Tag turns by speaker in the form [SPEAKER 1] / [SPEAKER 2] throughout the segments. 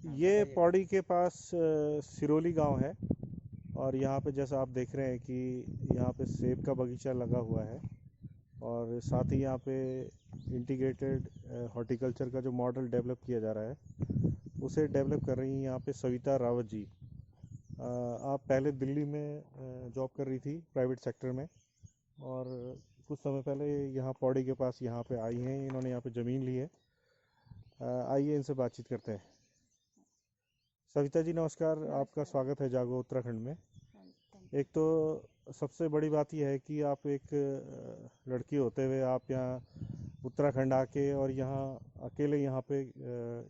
[SPEAKER 1] हाँ
[SPEAKER 2] ये
[SPEAKER 1] बताइए।
[SPEAKER 2] पौड़ी के पास सिरोली गांव है। और यहाँ पे जैसा आप देख रहे हैं कि यहाँ पे सेब का बगीचा लगा हुआ है। और साथ ही यहाँ पे इंटीग्रेटेड हॉर्टिकल्चर का जो मॉडल डेवलप किया जा रहा है उसे डेवलप कर रही हैं यहाँ पे सविता रावत जी। आप पहले दिल्ली में जॉब कर रही थी प्राइवेट सेक्टर में। और कुछ समय पहले यहाँ पौड़ी के पास यहाँ पे आई हैं, इन्होंने यहाँ पे ज़मीन ली है। आइए इनसे बातचीत करते हैं। सविता जी नमस्कार, आपका
[SPEAKER 3] नमस्कार।
[SPEAKER 2] स्वागत है जागो उत्तराखंड में।
[SPEAKER 3] थैंक
[SPEAKER 2] एक तो सबसे बड़ी बात यह है कि आप एक लड़की होते हुए आप यहाँ उत्तराखंड आके और यहाँ अकेले यहाँ पे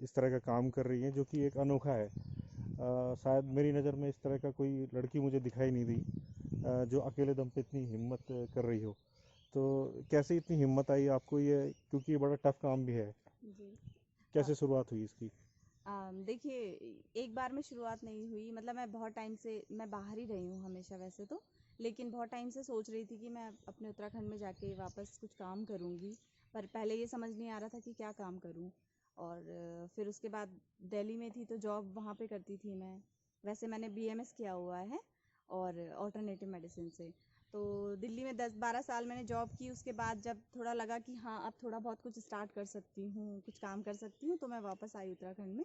[SPEAKER 2] इस तरह का काम कर रही हैं जो कि एक अनोखा है। शायद मेरी नज़र में इस तरह का कोई लड़की मुझे दिखाई नहीं दी जो अकेले दम पे इतनी हिम्मत कर रही हो। तो कैसे इतनी हिम्मत आई आपको ये, क्योंकि ये बड़ा टफ काम भी है।
[SPEAKER 3] यू जी। अ,
[SPEAKER 2] कैसे शुरुआत हुई इसकी?
[SPEAKER 3] देखिए, एक बार में शुरुआत नहीं हुई। मतलब मैं बहुत टाइम से मैं बाहर ही रही हूँ हमेशा वैसे तो। लेकिन बहुत टाइम से सोच रही थी कि मैं अपने उत्तराखंड में जाके वापस कुछ काम करूँगी। पर पहले ये समझ नहीं आ रहा था कि क्या काम करूँ। और फिर उसके बाद दिल्ली में थी तो जॉब वहाँ पे करती थी मैं। वैसे मैंने बीएमएस किया हुआ है और ऑल्टरनेटिव मेडिसिन से। तो दिल्ली में 10-12 साल मैंने जॉब की। उसके बाद जब थोड़ा लगा कि हाँ अब थोड़ा बहुत कुछ स्टार्ट कर सकती हूँ, कुछ काम कर सकती हूँ, तो मैं वापस आई उत्तराखंड में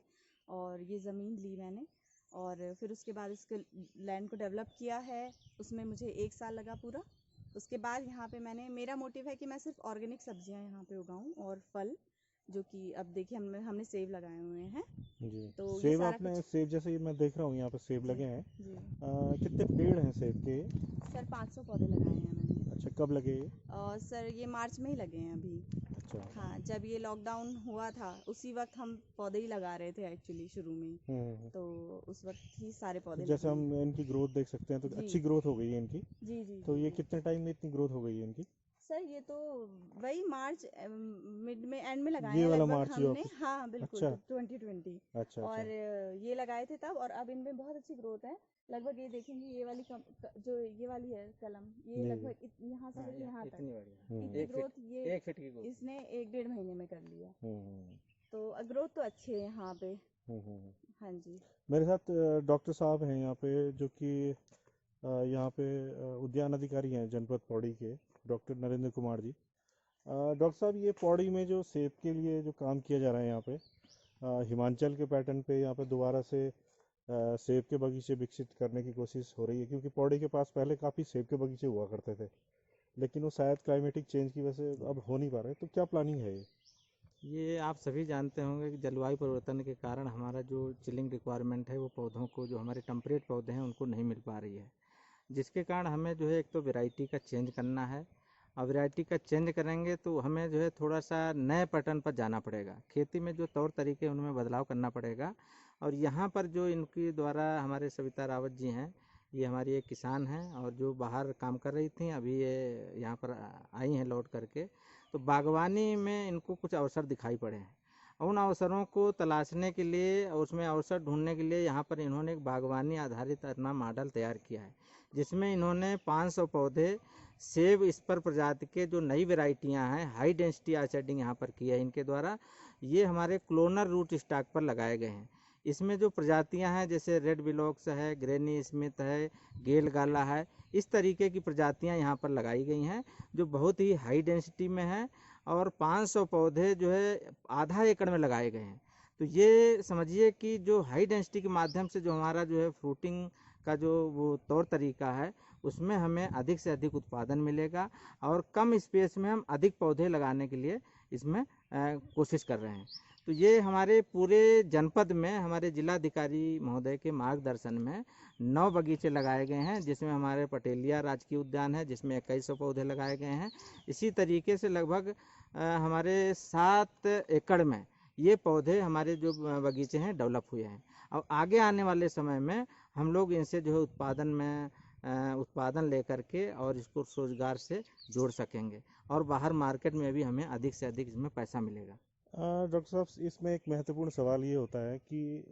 [SPEAKER 3] और ये ज़मीन ली मैंने। और फिर उसके बाद इसके लैंड को डेवलप किया है। उसमें मुझे 1 साल लगा पूरा। उसके बाद यहाँ पे मेरा मोटिव है कि मैं सिर्फ ऑर्गेनिक सब्जियाँ यहाँ पे उगाऊँ और फल, हमने अब देखिए हमने सेब लगाए हुए हैं।
[SPEAKER 2] जी।
[SPEAKER 3] तो ये
[SPEAKER 2] सेब,
[SPEAKER 3] सारा
[SPEAKER 2] आपने
[SPEAKER 3] कुछ।
[SPEAKER 2] सेब जैसे ही मैं देख रहा हूँ यहाँ पे सेब
[SPEAKER 3] जी
[SPEAKER 2] लगे हैं।
[SPEAKER 3] जी।
[SPEAKER 2] कितने पेड़ हैं सेब के?
[SPEAKER 3] सर 500 पौधे लगाए हैं मैंने।
[SPEAKER 2] अच्छा, कब लगे ये?
[SPEAKER 3] और सर ये मार्च में ही लगे हैं अभी।
[SPEAKER 2] अच्छा।
[SPEAKER 3] हाँ, जब ये लॉकडाउन हुआ था उसी वक्त हम पौधे ही लगा रहे थे एक्चुअली शुरू में ही।
[SPEAKER 2] हम्म।
[SPEAKER 3] तो उस वक्त ही सारे
[SPEAKER 2] तो
[SPEAKER 3] पौधे
[SPEAKER 2] जैसे
[SPEAKER 3] लगे
[SPEAKER 2] हम
[SPEAKER 3] हैं।
[SPEAKER 2] इनकी ग्रोथ देख सकते हैं तो
[SPEAKER 3] जी
[SPEAKER 2] अच्छी ग्रोथ हो गई है इनकी।
[SPEAKER 3] जी जी
[SPEAKER 2] तो
[SPEAKER 3] जी
[SPEAKER 2] ये
[SPEAKER 3] जी।
[SPEAKER 2] कितने टाइम में इतनी ग्रोथ हो गई है इनकी?
[SPEAKER 3] सर ये तो वही मार्च मिड में एंड में लगाए
[SPEAKER 2] ये
[SPEAKER 3] हैं
[SPEAKER 2] वाला
[SPEAKER 3] लगभग
[SPEAKER 2] मार्च जो
[SPEAKER 3] हमने।
[SPEAKER 2] आपकी?
[SPEAKER 3] हाँ बिल्कुल,
[SPEAKER 2] अच्छा
[SPEAKER 3] 2020।
[SPEAKER 2] अच्छा
[SPEAKER 3] और
[SPEAKER 2] अच्छा।
[SPEAKER 3] ये लगाए थे तब, और अब इनमें बहुत अच्छी ग्रोथ है। लगभग ये देखेंगे ये वाली जो ये वाली है कलम, ये
[SPEAKER 2] जी जी।
[SPEAKER 3] लगभग यहाँ से
[SPEAKER 1] हाँ
[SPEAKER 3] लेके यहाँ तक
[SPEAKER 1] इतनी बढ़िया।
[SPEAKER 3] इतनी
[SPEAKER 1] एक फीट
[SPEAKER 3] ग्रोथ ये
[SPEAKER 1] 1 फीट की ग्रोथ।
[SPEAKER 3] इसने 1-1.5 महीने में कर लिया।
[SPEAKER 2] हम्म
[SPEAKER 3] तो ग्रोथ तो अच्छी है यहाँ पे।
[SPEAKER 2] हम्म।
[SPEAKER 3] हाँ जी।
[SPEAKER 2] मेरे साथ डॉक्टर साहब हैं यहाँ पे जो कि यहाँ पे उद्यान अधिकारी हैं जनपद पौड़ी के, डॉक्टर नरेंद्र कुमार जी। डॉक्टर साहब, ये पौड़ी में जो सेब के लिए जो काम किया जा रहा है यहाँ पे, हिमाचल के पैटर्न पे यहाँ पे दोबारा से सेब के बगीचे विकसित करने की कोशिश हो रही है, क्योंकि पौड़ी के पास पहले काफ़ी सेब के बगीचे हुआ करते थे, लेकिन वो शायद क्लाइमेटिक चेंज की वजह से अब हो नहीं पा रहे। तो क्या प्लानिंग है ये?
[SPEAKER 1] ये आप सभी जानते होंगे कि जलवायु परिवर्तन के कारण हमारा जो चिलिंग रिक्वायरमेंट है वो पौधों को, जो हमारे टेम्परेट पौधे हैं उनको नहीं मिल पा रही है। जिसके कारण हमें जो है एक तो वैरायटी का चेंज करना है। और वैरायटी का चेंज करेंगे तो हमें जो है थोड़ा सा नए पैटर्न पर जाना पड़ेगा। खेती में जो तौर तरीके हैं उनमें बदलाव करना पड़ेगा। और यहाँ पर जो इनके द्वारा हमारे सविता रावत जी हैं, ये हमारी एक किसान हैं और जो बाहर काम कर रही थी, अभी ये यहाँ पर आई हैं लौट करके। तो बागवानी में इनको कुछ अवसर दिखाई पड़े हैं। उन अवसरों को तलाशने के लिए और उसमें अवसर ढूंढने के लिए यहाँ पर इन्होंने एक बागवानी आधारित अपना मॉडल तैयार किया है, जिसमें इन्होंने 500 पौधे सेब स्पर प्रजाति के जो नई वेराइटियाँ हैं, हाई डेंसिटी आर्चर्डिंग यहाँ पर की है इनके द्वारा। ये हमारे क्लोनर रूट स्टॉक पर लगाए गए हैं। इसमें जो प्रजातियां हैं जैसे रेड बिलॉक्स है, ग्रेनी स्मिथ है, गेल गाला है, इस तरीके की प्रजातियां यहाँ पर लगाई गई हैं जो बहुत ही हाई डेंसिटी में है। और 500 पौधे जो है आधा एकड़ में लगाए गए हैं। तो ये समझिए कि जो हाई डेंसिटी के माध्यम से जो हमारा जो है फ्रूटिंग का जो वो तौर तरीका है, उसमें हमें अधिक से अधिक उत्पादन मिलेगा। और कम स्पेस में हम अधिक पौधे लगाने के लिए इसमें कोशिश कर रहे हैं। तो ये हमारे पूरे जनपद में हमारे जिलाधिकारी महोदय के मार्गदर्शन में 9 बगीचे लगाए गए हैं, जिसमें हमारे पटेलिया राजकीय उद्यान है जिसमें 2100 पौधे लगाए गए हैं। इसी तरीके से लगभग हमारे 7 एकड़ में ये पौधे हमारे जो बगीचे हैं डेवलप हुए हैं। और आगे आने वाले समय में हम लोग इनसे जो है उत्पादन लेकर के और इसको रोजगार से जोड़ सकेंगे और बाहर मार्केट में भी हमें अधिक से अधिक इसमें पैसा मिलेगा।
[SPEAKER 2] डॉक्टर साहब, इसमें एक महत्वपूर्ण सवाल ये होता है कि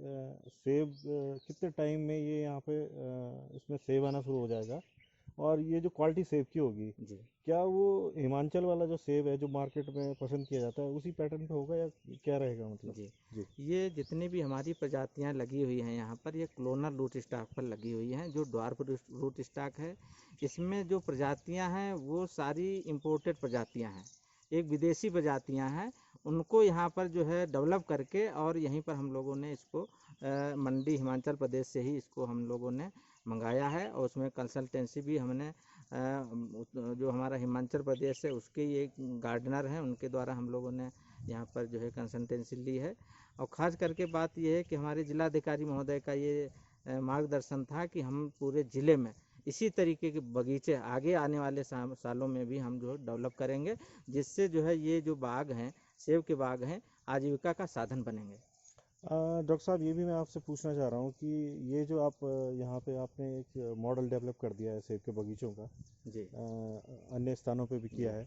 [SPEAKER 2] सेब कितने टाइम में ये यहाँ पे इसमें सेब आना शुरू हो जाएगा? और ये जो क्वालिटी सेब की होगी,
[SPEAKER 1] जी।
[SPEAKER 2] क्या वो हिमाचल वाला जो सेब है जो मार्केट में पसंद किया जाता है उसी पैटर्न पे होगा या क्या रहेगा मतलब?
[SPEAKER 1] जी।
[SPEAKER 2] जी।
[SPEAKER 1] ये जितनी भी हमारी प्रजातियां लगी हुई हैं यहाँ पर, ये क्लोनर रूट स्टॉक पर लगी हुई हैं, जो ड्वार्फ रूट स्टॉक है। इसमें जो प्रजातियां हैं वो सारी इंपोर्टेड प्रजातियां हैं, एक विदेशी प्रजातियां हैं। उनको यहाँ पर जो है डेवलप करके और यहीं पर हम लोगों ने इसको मंडी हिमाचल प्रदेश से ही इसको हम लोगों ने मंगाया है, और उसमें कंसल्टेंसी भी हमने जो हमारा हिमाचल प्रदेश है उसके ये गार्डनर हैं उनके द्वारा हम लोगों ने यहाँ पर जो है कंसल्टेंसी ली है। और ख़ास करके बात ये है कि हमारे जिलाधिकारी महोदय का ये मार्गदर्शन था कि हम पूरे ज़िले में इसी तरीके के बगीचे आगे आने वाले सालों में भी हम जो है डेवलप करेंगे, जिससे जो है ये जो बाग हैं, सेब के बाग हैं, आजीविका का साधन बनेंगे।
[SPEAKER 2] डॉक्टर साहब, ये भी मैं आपसे पूछना चाह रहा हूँ कि ये जो आप यहाँ पे आपने एक मॉडल डेवलप कर दिया है सेब के बगीचों का,
[SPEAKER 1] जी।
[SPEAKER 2] अन्य स्थानों पे भी किया है,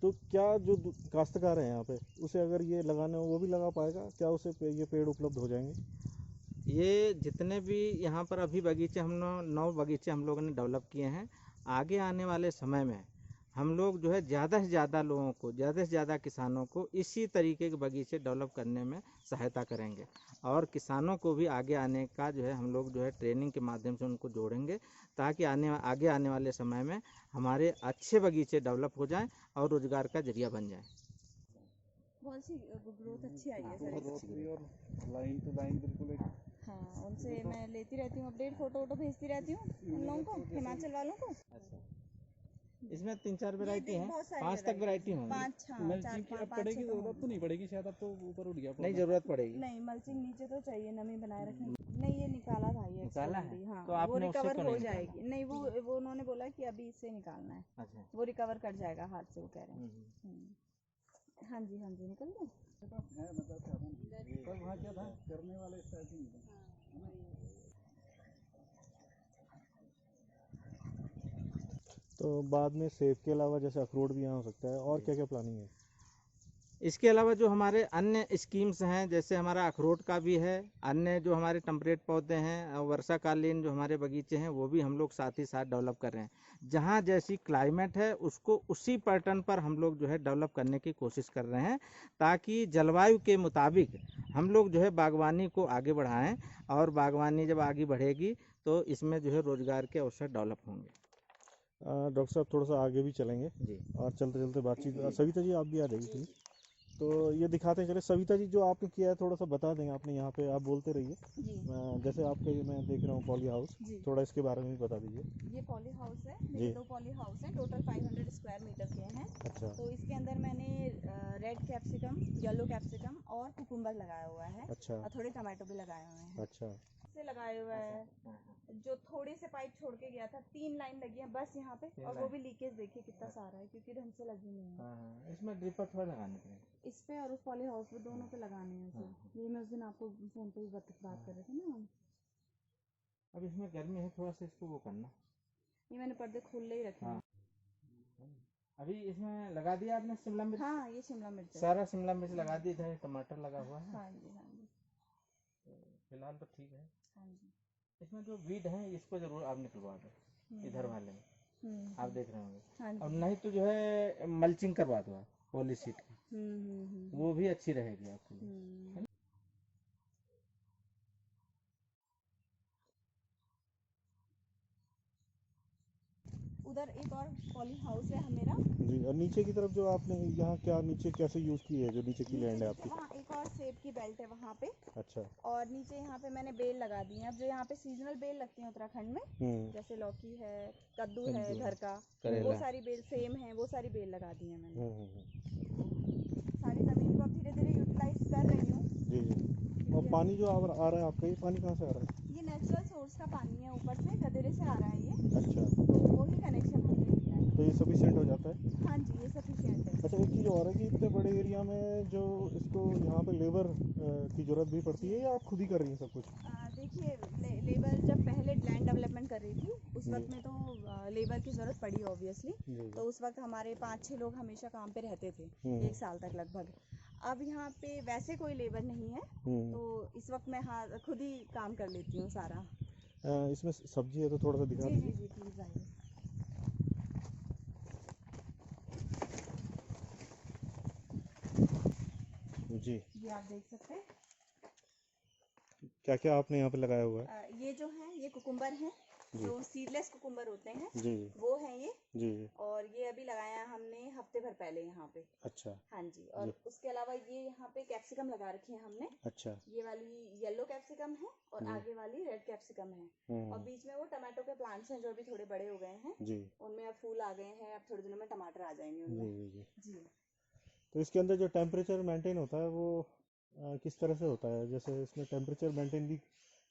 [SPEAKER 2] तो क्या जो काश्तकार है यहाँ पे उसे अगर ये लगाने हो वो भी लगा पाएगा? क्या उसे ये पेड़ उपलब्ध हो जाएंगे?
[SPEAKER 1] ये जितने भी यहाँ पर अभी बगीचे हम 9 बगीचे हम लोगों ने डेवलप किए हैं, आगे आने वाले समय में हम लोग जो है ज़्यादा से ज़्यादा लोगों को, ज़्यादा से ज़्यादा किसानों को इसी तरीके के बगीचे डेवलप करने में सहायता करेंगे, और किसानों को भी आगे आने का जो है हम लोग जो है ट्रेनिंग के माध्यम से उनको जोड़ेंगे, ताकि आगे आने वाले समय में हमारे अच्छे बगीचे डेवलप हो जाएं और रोज़गार का जरिया बन जाएं।
[SPEAKER 3] बहुत सी ग्रोथ अच्छी आई है सर
[SPEAKER 4] ग्रोथ
[SPEAKER 3] इसकी।
[SPEAKER 4] भी और लाइन टू लाइन बिल्कुल एक
[SPEAKER 3] हाँ, उनसे मैं लेती रहती हूँ अपडेट, फोटो वोटो भेजती रहती हूँ उन लोगों को, हिमाचल वालों को।
[SPEAKER 1] अच्छा, इसमें 3-4
[SPEAKER 3] ये
[SPEAKER 1] वैरायटी
[SPEAKER 3] देख
[SPEAKER 1] हैं,
[SPEAKER 3] बहुत सारी
[SPEAKER 1] 5 तक वैरायटी होंगी।
[SPEAKER 3] 5 हाँ, 4
[SPEAKER 4] मल्चिंग की अब
[SPEAKER 3] 5
[SPEAKER 4] पड़ेगी
[SPEAKER 3] 6
[SPEAKER 4] जरूरत तो नहीं पड़ेगी शायद, अब तो ऊपर उठ गया
[SPEAKER 1] नहीं,
[SPEAKER 4] पौधा।
[SPEAKER 1] ज़रूरत पड़ेगी।
[SPEAKER 3] नहीं, मल्चिंग नीचे तो चाहिए नमी बनाए रखने। नहीं, ये निकाला था ये
[SPEAKER 1] निकाला है?
[SPEAKER 3] एक्सट्रा हाँ,
[SPEAKER 1] तो
[SPEAKER 3] वो
[SPEAKER 1] आपने उससे
[SPEAKER 3] रिकवर
[SPEAKER 1] क्यों
[SPEAKER 3] हो
[SPEAKER 1] नहीं निकाला?
[SPEAKER 3] जाएगी। नहीं, वो उन्होंने बोला कि अभी इससे निकालना है,
[SPEAKER 1] अच्छा।
[SPEAKER 3] वो रिकवर कर जाएगा हाथ से, वो कह रहे हैं।
[SPEAKER 1] हम्म।
[SPEAKER 3] हाँ जी, हाँ जी, निकल गए।
[SPEAKER 4] है मतलब साधन पर वहाँ क्या था करने वाले इस टाइप नहीं था।
[SPEAKER 2] तो बाद में सेब के अलावा जैसे अखरोट भी यहाँ हो सकता है, और क्या क्या प्लानिंग है?
[SPEAKER 1] इसके अलावा जो हमारे अन्य स्कीम्स हैं, जैसे हमारा अखरोट का भी है, अन्य जो हमारे टेम्परेट पौधे हैं और वर्षाकालीन जो हमारे बगीचे हैं वो भी हम लोग साथ ही साथ डेवलप कर रहे हैं। जहाँ जैसी क्लाइमेट है उसको उसी पैटर्न पर हम लोग जो है डेवलप करने की कोशिश कर रहे हैं, ताकि जलवायु के मुताबिक हम लोग जो है बागवानी को आगे बढ़ाएं, और बागवानी जब आगे बढ़ेगी तो इसमें जो है रोजगार के अवसर डेवलप होंगे।
[SPEAKER 2] डॉक्टर साहब, थोड़ा सा आगे भी चलेंगे
[SPEAKER 1] जी।
[SPEAKER 2] और चलते चलते बातचीत। सविता जी आप भी आ जाइए प्लीज। तो ये दिखाते हैं, चले सविता जी जो आपने किया है थोड़ा सा बता देंगे आपने यहाँ पे, आप बोलते रहिए।
[SPEAKER 3] जी
[SPEAKER 2] जैसे आपका ये मैं देख रहा हूँ पॉली हाउस,
[SPEAKER 3] जी,
[SPEAKER 2] थोड़ा इसके बारे में भी बता दीजिए।
[SPEAKER 3] ये पॉली हाउस है, मेरे
[SPEAKER 2] जी।
[SPEAKER 3] 2 पॉली हाउस हैं, टोटल 500 स्क्वायर मीटर के हैं।
[SPEAKER 2] अच्छा।
[SPEAKER 3] तो इसके अंदर मैंने रेड कैप्सिकम, येलो कैप्सिकम और कुकुम्बर लगाया हुआ है,
[SPEAKER 2] अच्छा।
[SPEAKER 3] और थोड़े टमाटो भी लगाए हुए हैं।
[SPEAKER 2] अच्छा।
[SPEAKER 3] से लगाए हुए हैं, जो थोड़े से पाइप छोड़ के गया था, 3 लाइन लगी है बस यहाँ पे, और वो भी लीकेज देखिए कितना सारा है, क्योंकि ढंग से लगी नहीं है।
[SPEAKER 1] हाँ, इसमें ड्रिपर थोड़ा लगाने पड़ेंगे,
[SPEAKER 3] इस पे और उस पॉली हाउस पे दोनों पे लगाने हैं सर। ये मैं उस दिन आपको फोन पे भी बात कर रहे थे ना हम।
[SPEAKER 1] अब इसमें गर्मी है, थोड़ा सा इसको वो करना।
[SPEAKER 3] ये मैंने पर्दे खुले ही रखे हैं।
[SPEAKER 1] अभी इसमें लगा दिया आपने शिमला मिर्च?
[SPEAKER 3] हाँ, ये शिमला मिर्च है।
[SPEAKER 1] सारा शिमला मिर्च लगा दी, इधर टमाटर लगा हुआ है।
[SPEAKER 3] हाँ जी, हाँ जी,
[SPEAKER 1] फिलहाल तो ठीक है।
[SPEAKER 3] हाँ जी।
[SPEAKER 1] इसमें जो वीड है इसको जरूर आप निकलवा दो, इधर वाले में आप देख रहे होंगे।
[SPEAKER 3] हाँ
[SPEAKER 1] अब
[SPEAKER 3] जी।
[SPEAKER 1] नहीं तो जो है मल्चिंग करवा दो आप, पॉलीसीट की, वो भी अच्छी रहेगी आपके लिए।
[SPEAKER 3] उधर एक और पॉली हाउस है मेरा।
[SPEAKER 2] जी। और नीचे की तरफ जो आपने यहाँ क्या नीचे कैसे यूज़ की है, जो नीचे की लैंड है आपकी?
[SPEAKER 3] वहाँ एक और सेब की बेल्ट है वहाँ पे,
[SPEAKER 2] अच्छा।
[SPEAKER 3] और नीचे यहाँ पे मैंने बेल लगा दी है। अब जो यहाँ पे सीजनल बेल लगती है उत्तराखंड में, जैसे लौकी है, कद्दू है घर का, वो सारी बेल सेम है, वो सारी बेल लगा दी है मैंने। सारी जमीन को अब धीरे धीरे यूटिलाइज कर रही हूँ।
[SPEAKER 2] जी जी। और पानी जो आ रहा है आपका, ये पानी कहाँ से आ रहा है?
[SPEAKER 3] ये नेचुरल सोर्स का पानी है, ऊपर से गदेरे से आ रहा है ये।
[SPEAKER 2] अच्छा।
[SPEAKER 3] तो वही कनेक्शन हमने लिया है।
[SPEAKER 2] तो ये सफिशिएंट हो जाता है?
[SPEAKER 3] हाँ जी, ये सफिशिएंट है।
[SPEAKER 2] अच्छा, एक चीज़ और है कि इतने बड़े एरिया में जो इसको यहाँ पे लेबर की ज़रूरत भी पड़ती है, या आप खुद ही कर रही हैं सब कुछ?
[SPEAKER 3] देखिए, लेबर जब पहले लैंड डेवलपमेंट कर रही थी उस वक्त में तो लेबर की ज़रूरत पड़ी ऑब्वियसली। तो उस वक्त हमारे 5-6 लोग हमेशा काम पे रहते थे, 1 साल तक लगभग। अब यहाँ पे वैसे कोई लेबर नहीं है, तो इस वक्त मैं खुद ही काम कर लेती हूँ सारा।
[SPEAKER 2] इसमें सब्जी है तो थोड़ा सा दिखा
[SPEAKER 3] जी जी
[SPEAKER 2] दीजिए।
[SPEAKER 3] जी, प्लीज़ आइए।
[SPEAKER 2] जी,
[SPEAKER 3] ये आप देख सकते हैं।
[SPEAKER 2] क्या क्या आपने यहाँ पे लगाया हुआ है?
[SPEAKER 3] ये जो है ये कुकुम्बर हैं,
[SPEAKER 2] जी
[SPEAKER 3] जो सीडलेस कुकुम्बर होते हैं,
[SPEAKER 2] जी
[SPEAKER 3] वो हैं ये।
[SPEAKER 2] जी।
[SPEAKER 3] और ये अभी लगाया हमने हफ्ते भर पहले यहाँ पे।
[SPEAKER 2] अच्छा
[SPEAKER 3] हाँ जी।
[SPEAKER 2] जी।
[SPEAKER 3] और उसके अलावा ये यहाँ पे कैप्सिकम लगा रखे हैं हमने।
[SPEAKER 2] अच्छा।
[SPEAKER 3] ये वाली येलो कैप्सिकम है और
[SPEAKER 2] जी।
[SPEAKER 3] आगे वाली रेड कैप्सिकम है। और बीच में वो टमाटो के प्लांट्स हैं जो अभी थोड़े बड़े हो गए हैं।
[SPEAKER 2] जी
[SPEAKER 3] उनमें अब फूल आ गए हैं, अब थोड़े दिनों में टमाटर आ जाएंगे
[SPEAKER 2] जी
[SPEAKER 3] उनमें।
[SPEAKER 2] जी जी।
[SPEAKER 3] जी।
[SPEAKER 2] तो इसके अंदर जो टेम्परेचर मेंटेन होता है वो किस तरह से होता है? जैसे इसमें टेम्परेचर मेंटेन भी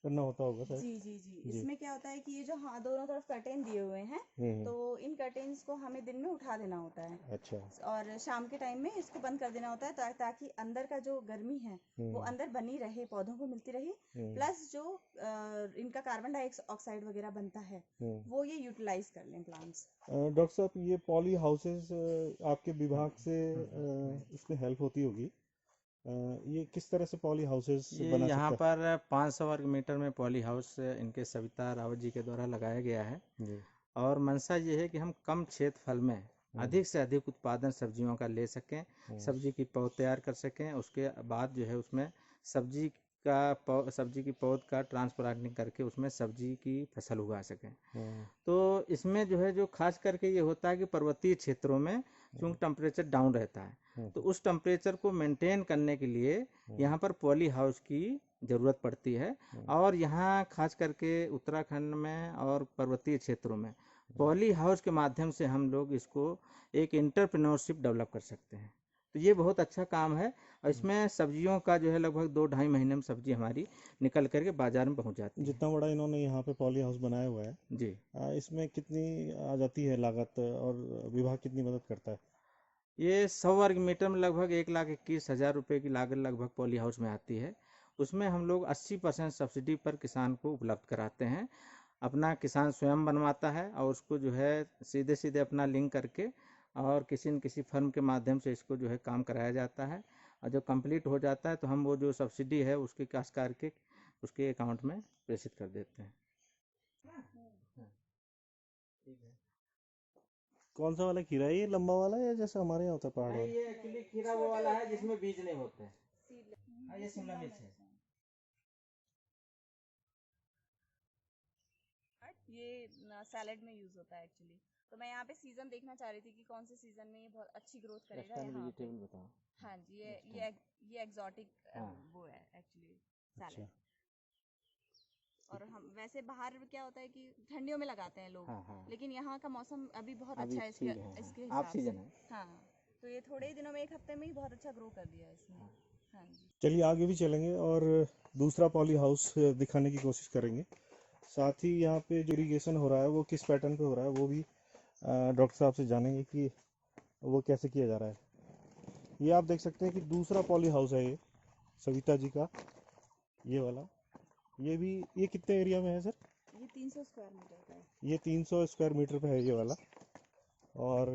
[SPEAKER 2] करना होता होगा शायद।
[SPEAKER 3] जी जी जी।
[SPEAKER 2] जी।
[SPEAKER 3] इसमें क्या होता है कि ये जो हाँ दोनों तरफ कर्टेन दिए हुए हैं, तो इन कर्टेन्स को हमें दिन में उठा देना होता है
[SPEAKER 2] अच्छा।
[SPEAKER 3] और शाम के टाइम में इसको बंद कर देना होता है ताकि अंदर का जो गर्मी है वो अंदर बनी रहे, पौधों को मिलती रहे। प्लस जो इनका कार्बन डाइऑक्साइड वगैरह बनता है वो ये यूटिलाइज कर लें प्लांट्स।
[SPEAKER 2] डॉक्टर साहब, ये पॉली हाउसेस आपके विभाग से इसमें हेल्प होती होगी। ये किस तरह से पॉली हाउसेस
[SPEAKER 1] ये
[SPEAKER 2] बना
[SPEAKER 1] यहाँ
[SPEAKER 2] सकता है?
[SPEAKER 1] पर 500 वर्ग मीटर में पॉली हाउस इनके सविता रावत जी के द्वारा लगाया गया है।
[SPEAKER 2] जी।
[SPEAKER 1] और मंशा ये है कि हम कम क्षेत्रफल में अधिक से अधिक उत्पादन सब्जियों का ले सकें, सब्जी की पौध तैयार कर सकें, उसके बाद जो है उसमें सब्जी की पौध का ट्रांसप्लांटिंग करके उसमें सब्जी की फसल उगा सकें। तो इसमें जो है जो खास करके ये होता है कि पर्वतीय क्षेत्रों में चूँकि टेम्परेचर डाउन रहता है, तो उस टेम्परेचर को मेंटेन करने के लिए यहाँ पर पॉली हाउस की ज़रूरत पड़ती है। और यहाँ खास करके उत्तराखंड में और पर्वतीय क्षेत्रों में पॉली हाउस के माध्यम से हम लोग इसको एक एंटरप्रेन्योरशिप डेवलप कर सकते हैं। तो ये बहुत अच्छा काम है और इसमें सब्जियों का जो है लगभग 2-2.5 महीने में सब्जी हमारी निकल करके बाजार में पहुंच जाती है।
[SPEAKER 2] जितना बड़ा इन्होंने यहाँ पे पॉली हाउस बनाया हुआ है,
[SPEAKER 1] जी।
[SPEAKER 2] इसमें कितनी आ जाती है लागत और विभाग कितनी मदद करता है?
[SPEAKER 1] ये 100 वर्ग मीटर में लगभग 1,21,000 रुपये की लागत लगभग पॉली हाउस में आती है। उसमें हम लोग 80% सब्सिडी पर किसान को उपलब्ध कराते हैं। अपना किसान स्वयं बनवाता है और उसको जो है सीधे सीधे अपना लिंक करके और किसी न किसी फर्म के माध्यम से इसको जो है काम कराया जाता है। और जब कंप्लीट हो जाता है तो हम वो जो सब्सिडी है उसके काश्तकार के उसके अकाउंट में प्रेषित कर देते हैं। ठीक है।
[SPEAKER 2] कौन सा वाला खीरा है? ये लंबा वाला या जैसे हमारे यहाँ होता है पहाड़
[SPEAKER 1] नहीं,
[SPEAKER 2] वाला?
[SPEAKER 1] ये एक्चुअली खीरा वो वाला है जिसमें बीज नहीं होते हैं। हाँ, ये शिमला मिर्च है।
[SPEAKER 3] ये सैलेड में यूज होता है एक्चुअली। तो मैं यहाँ पे सीजन देखना चाह रही थी कि कौन से सीजन में ये बहुत अच्छी ग्रोथ करेगा यहाँ पे।
[SPEAKER 1] वेजिटेबल बताओ।
[SPEAKER 3] हाँ जी। ये एग्जॉटिक वो है एक्चुअली सैलेड। और हम वैसे बाहर क्या होता है कि ठंडियों में लगाते हैं लोग।
[SPEAKER 1] हाँ।
[SPEAKER 3] लेकिन यहाँ का मौसम अभी बहुत
[SPEAKER 1] अभी
[SPEAKER 3] अच्छा है
[SPEAKER 1] ठीक है,
[SPEAKER 3] इसके
[SPEAKER 1] हाँ,
[SPEAKER 3] हिसाब
[SPEAKER 1] ऑफ
[SPEAKER 3] से।
[SPEAKER 1] सीजन है।
[SPEAKER 3] हाँ। तो ये थोड़े ही दिनों में, 1 हफ्ते में ही बहुत अच्छा ग्रो कर दिया इसने। हाँ जी।
[SPEAKER 2] चलिए आगे भी चलेंगे और दूसरा पॉली हाउस दिखाने की कोशिश करेंगे। साथ ही यहाँ पे जो इरिगेशन हो रहा है वो किस पैटर्न पे हो रहा है वो भी डॉक्टर साहब से जानेंगे कि वो कैसे किया जा रहा है। ये आप देख सकते हैं कि दूसरा पॉली हाउस है ये सविता जी का, ये वाला। ये कितने एरिया में है सर?
[SPEAKER 3] ये 300 स्क्वायर मीटर का है।
[SPEAKER 2] ये 300 स्क्वायर मीटर पे है ये वाला। और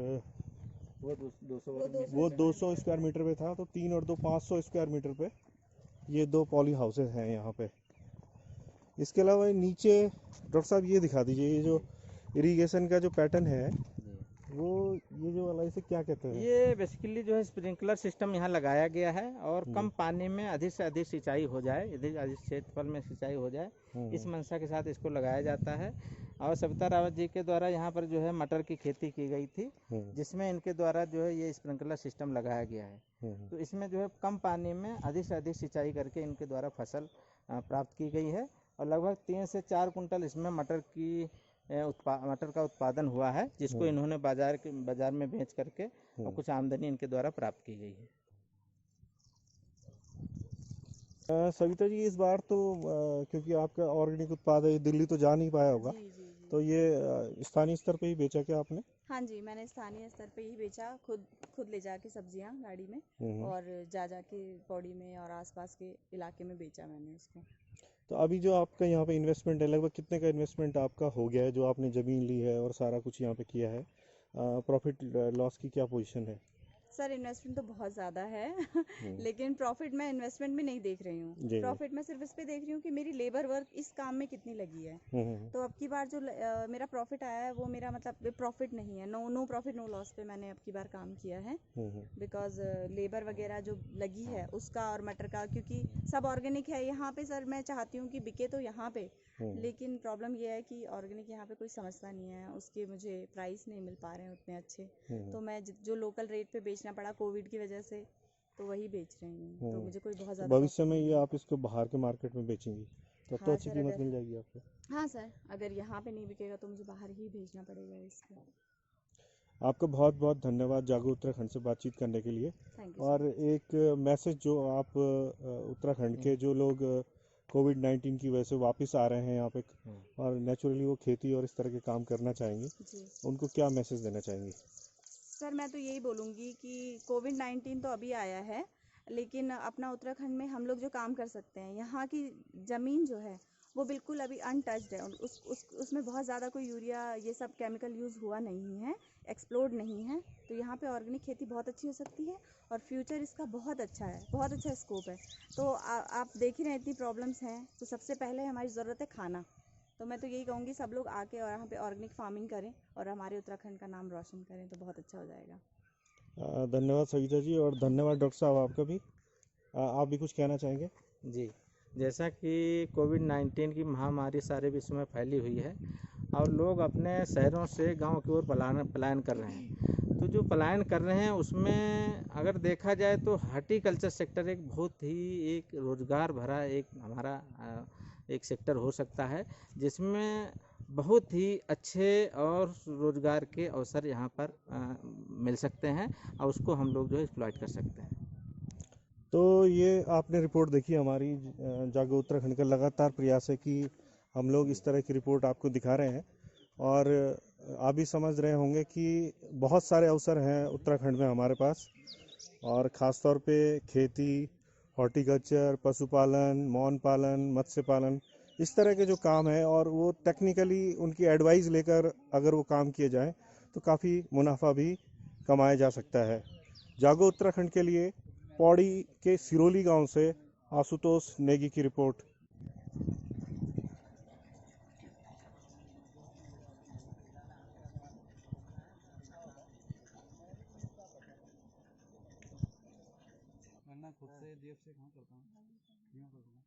[SPEAKER 1] वो 200
[SPEAKER 2] वो 200 स्क्वायर मीटर पे था, तो 3 और 2 500 स्क्वायर मीटर पे ये 2 पॉली हाउसेस हैं यहाँ पे। इसके अलावा नीचे डॉक्टर साहब ये दिखा दीजिए, ये जो इरिगेशन का जो पैटर्न है वो ये जो वाला इसे क्या कहते हैं?
[SPEAKER 1] ये बेसिकली जो है स्प्रिंकलर सिस्टम यहाँ लगाया गया है और कम पानी में अधिक से अधिक सिंचाई हो जाए, अधिक क्षेत्रफल में सिंचाई हो जाए, इस मंशा के साथ इसको लगाया जाता है। और सविता रावत जी के द्वारा यहाँ पर जो है मटर की खेती की गई थी, जिसमें इनके द्वारा जो है ये स्प्रिंकलर सिस्टम लगाया गया है। तो इसमें जो है कम पानी में अधिक से अधिक सिंचाई करके इनके द्वारा फसल प्राप्त की गई है। और लगभग 3 से 4 कुंटल इसमें मटर का उत्पादन हुआ है, जिसको इन्होंने बाजार में बेच करके और कुछ आमदनी इनके द्वारा प्राप्त की गई है।
[SPEAKER 2] सविता जी, इस बार तो क्योंकि आपका ऑर्गेनिक उत्पाद है, दिल्ली तो जा नहीं पाया होगा, तो ये स्थानीय स्तर पे ही बेचा क्या आपने?
[SPEAKER 3] हाँ जी, मैंने स्थानीय स्तर पे ही बेचा, खुद ले जाके सब्जियां गाड़ी में और जा के पौड़ी में और आसपास के इलाके में बेचा मैंने उसको।
[SPEAKER 2] तो अभी जो आपका यहाँ पे इन्वेस्टमेंट है, लगभग कितने का इन्वेस्टमेंट आपका हो गया है जो आपने ज़मीन ली है और सारा कुछ यहाँ पे किया है? प्रॉफिट लॉस की क्या पोजीशन है?
[SPEAKER 3] सर इन्वेस्टमेंट तो बहुत ज़्यादा है
[SPEAKER 2] हम्म,
[SPEAKER 3] लेकिन प्रॉफिट मैं इन्वेस्टमेंट में नहीं देख रही हूँ।
[SPEAKER 2] जी जी।
[SPEAKER 3] प्रॉफिट मैं सिर्फ इस पे देख रही हूँ कि मेरी लेबर वर्क इस काम में कितनी लगी है। तो अब की बार जो मेरा प्रॉफिट आया है वो मेरा मतलब प्रॉफिट नहीं है, नो प्रॉफिट नो लॉस पे मैंने अब की बार काम किया है। बिकॉज लेबर वगैरह जो लगी है उसका और मटर का, क्योंकि सब ऑर्गेनिक है यहाँ पे सर। मैं चाहती हूँ कि बिके तो यहाँ पे, लेकिन प्रॉब्लम ये है कि ऑर्गेनिक यहाँ पे कोई समझता नहीं है, उसके मुझे प्राइस नहीं मिल पा रहे हैं उतने अच्छे। तो मैं जो लोकल रेट पे बेचना पड़ा कोविड की वजह से, तो वही बेच रही हूँ। तो मुझे कोई बहुत
[SPEAKER 2] तो
[SPEAKER 3] ज़्यादा
[SPEAKER 2] भविष्य
[SPEAKER 3] प्रॉफिट
[SPEAKER 2] में
[SPEAKER 3] नहीं
[SPEAKER 2] ये
[SPEAKER 3] है।
[SPEAKER 2] आप इसको बाहर के मार्केट में बेचेंगी तब तो
[SPEAKER 3] हाँ
[SPEAKER 2] अच्छी
[SPEAKER 3] सर,
[SPEAKER 2] कीमत
[SPEAKER 3] अगर
[SPEAKER 2] मिल जाएगी आपको।
[SPEAKER 3] हाँ सर, अगर यहाँ पे नहीं बिकेगा तो मुझे बाहर ही भेजना पड़ेगा इसको।
[SPEAKER 2] आपका बहुत बहुत धन्यवाद जागो उत्तराखंड से बातचीत करने के लिए।
[SPEAKER 3] थैंक यू सो
[SPEAKER 2] और
[SPEAKER 3] मच।
[SPEAKER 2] एक मैसेज जो आप उत्तराखंड के जो लोग कोविड-19 की वजह से वापस आ रहे हैं यहाँ पे और नेचुरली वो खेती और इस तरह के काम करना चाहेंगे,
[SPEAKER 3] जी
[SPEAKER 2] उनको क्या मैसेज देना चाहेंगे?
[SPEAKER 3] सर, मैं तो यही बोलूँगी कि कोविड-19 तो अभी आया है, लेकिन अपना उत्तराखंड में हम लोग जो काम कर सकते हैं, यहाँ की ज़मीन जो है वो बिल्कुल अभी अनटच्ड है। उसमें बहुत ज़्यादा कोई यूरिया ये सब केमिकल यूज़ हुआ नहीं है, एक्सप्लोर्ड नहीं है। तो यहाँ पे ऑर्गेनिक खेती बहुत अच्छी हो सकती है और फ्यूचर इसका बहुत अच्छा है, बहुत अच्छा स्कोप है। तो आप देख ही रहे हैं इतनी प्रॉब्लम्स हैं, तो सबसे पहले हमारी ज़रूरत है खाना। तो मैं तो यही कहूँगी सब लोग आके और यहाँ पे ऑर्गेनिक फार्मिंग करें और हमारे उत्तराखंड का नाम रोशन करें, तो बहुत अच्छा हो जाएगा।
[SPEAKER 2] धन्यवाद सविता जी और धन्यवाद डॉक्टर साहब आपका भी। आप भी कुछ कहना चाहेंगे?
[SPEAKER 1] जी, जैसा कि कोविड-19 की महामारी सारे विश्व में फैली हुई है और लोग अपने शहरों से गांव की ओर पलायन कर रहे हैं। तो जो पलायन कर रहे हैं उसमें अगर देखा जाए तो हॉर्टिकल्चर सेक्टर एक बहुत ही एक रोज़गार भरा एक हमारा एक सेक्टर हो सकता है, जिसमें बहुत ही अच्छे और रोज़गार के अवसर यहाँ पर मिल सकते हैं और उसको हम लोग जो है एक्सप्लॉइट कर सकते हैं।
[SPEAKER 2] तो ये आपने रिपोर्ट देखी हमारी जागो उत्तराखंड का लगातार प्रयास है कि हम लोग इस तरह की रिपोर्ट आपको दिखा रहे हैं और आप भी समझ रहे होंगे कि बहुत सारे अवसर हैं उत्तराखंड में हमारे पास और ख़ास तौर पे खेती, हॉर्टिकल्चर, पशुपालन, मौन पालन, मत्स्य पालन, इस तरह के जो काम है और वो टेक्निकली उनकी एडवाइस लेकर अगर वो काम किए जाएं तो काफ़ी मुनाफा भी कमाया जा सकता है। जागो उत्तराखंड के लिए पौड़ी के सिरोली गांव से आशुतोष नेगी की रिपोर्ट।
[SPEAKER 4] वरना खुद से जेब से कहाँ करता हूँ, क्यों करता हूँ।